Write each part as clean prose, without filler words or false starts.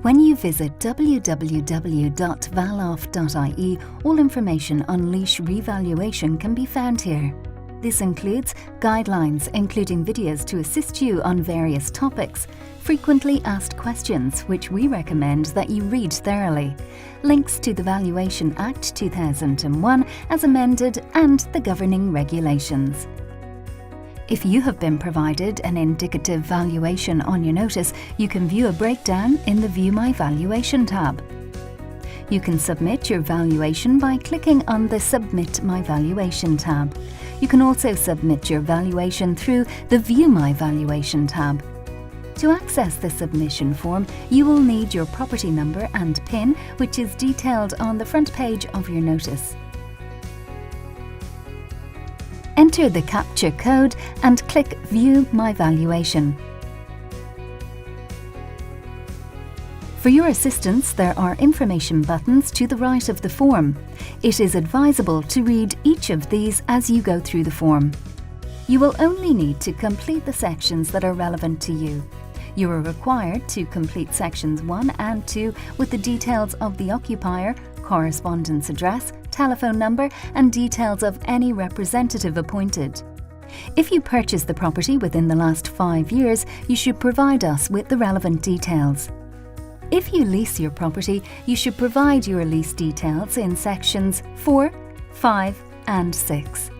When you visit www.valoff.ie, all information on lease revaluation can be found here. This includes guidelines, including videos to assist you on various topics, frequently asked questions, which we recommend that you read thoroughly, links to the Valuation Act 2001 as amended, and the governing regulations. If you have been provided an indicative valuation on your notice, you can view a breakdown in the View My Valuation tab. You can submit your valuation by clicking on the Submit My Valuation tab. You can also submit your valuation through the View My Valuation tab. To access the submission form, you will need your property number and PIN, which is detailed on the front page of your notice. Enter the capture code and click View My Valuation. For your assistance, there are information buttons to the right of the form. It is advisable to read each of these as you go through the form. You will only need to complete the sections that are relevant to you. You are required to complete sections 1 and 2 with the details of the occupier, correspondence address, telephone number, and details of any representative appointed. If you purchase the property within the last 5 years, you should provide us with the relevant details. If you lease your property, you should provide your lease details in sections 4, 5, and 6.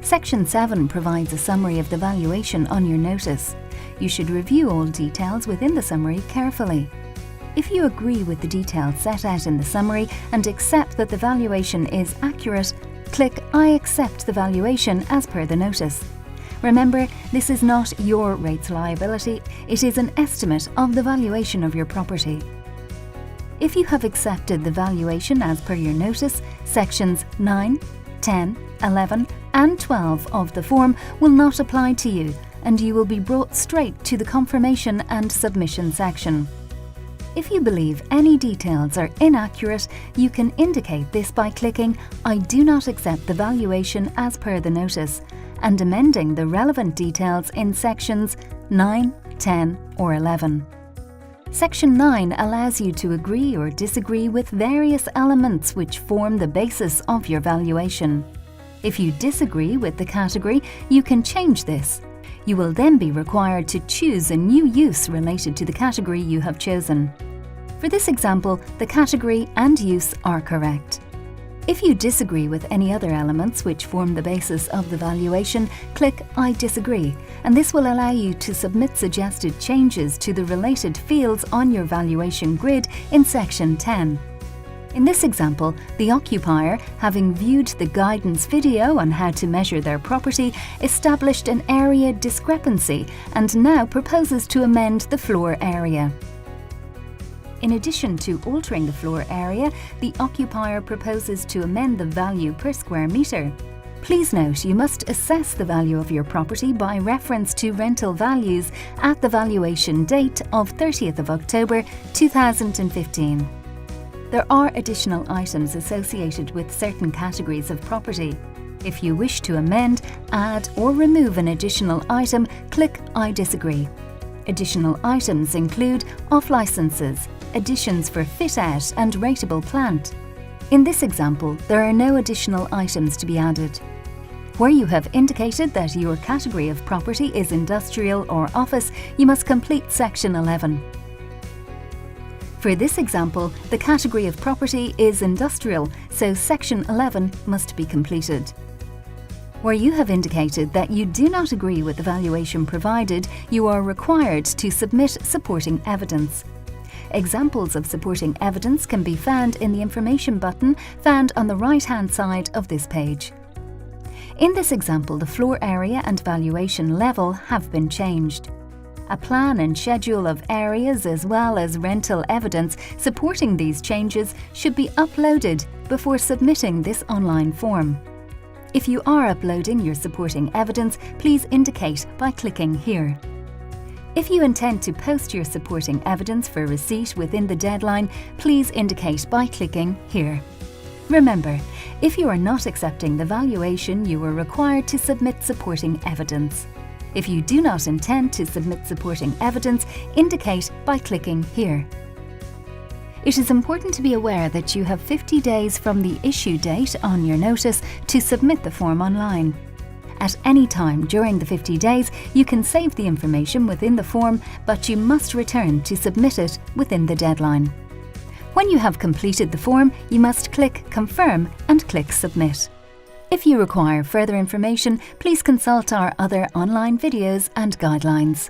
Section 7 provides a summary of the valuation on your notice. You should review all details within the summary carefully. If you agree with the details set out in the summary and accept that the valuation is accurate, click I accept the valuation as per the notice. Remember, this is not your rates liability, it is an estimate of the valuation of your property. If you have accepted the valuation as per your notice, sections 9, 10, 11 and 12 of the form will not apply to you, and you will be brought straight to the confirmation and submission section. If you believe any details are inaccurate, you can indicate this by clicking I do not accept the valuation as per the notice and amending the relevant details in sections 9, 10 or 11. Section 9 allows you to agree or disagree with various elements which form the basis of your valuation. If you disagree with the category, you can change this. You will then be required to choose a new use related to the category you have chosen. For this example, the category and use are correct. If you disagree with any other elements which form the basis of the valuation, click I disagree, and this will allow you to submit suggested changes to the related fields on your valuation grid in section 10. In this example, the occupier, having viewed the guidance video on how to measure their property, established an area discrepancy and now proposes to amend the floor area. In addition to altering the floor area, the occupier proposes to amend the value per square metre. Please note you must assess the value of your property by reference to rental values at the valuation date of 30th of October 2015. There are additional items associated with certain categories of property. If you wish to amend, add or remove an additional item, click I disagree. Additional items include off-licences, additions for fit-out and rateable plant. In this example, there are no additional items to be added. Where you have indicated that your category of property is industrial or office, you must complete section 11. For this example, the category of property is industrial, so section 11 must be completed. Where you have indicated that you do not agree with the valuation provided, you are required to submit supporting evidence. Examples of supporting evidence can be found in the information button found on the right-hand side of this page. In this example, the floor area and valuation level have been changed. A plan and schedule of areas as well as rental evidence supporting these changes should be uploaded before submitting this online form. If you are uploading your supporting evidence, please indicate by clicking here. If you intend to post your supporting evidence for receipt within the deadline, please indicate by clicking here. Remember, If you are not accepting the valuation, you are required to submit supporting evidence. If you do not intend to submit supporting evidence, indicate by clicking here. It is important to be aware that you have 50 days from the issue date on your notice to submit the form online. At any time during the 50 days, you can save the information within the form, but you must return to submit it within the deadline. When you have completed the form, you must click Confirm and click Submit. If you require further information, please consult our other online videos and guidelines.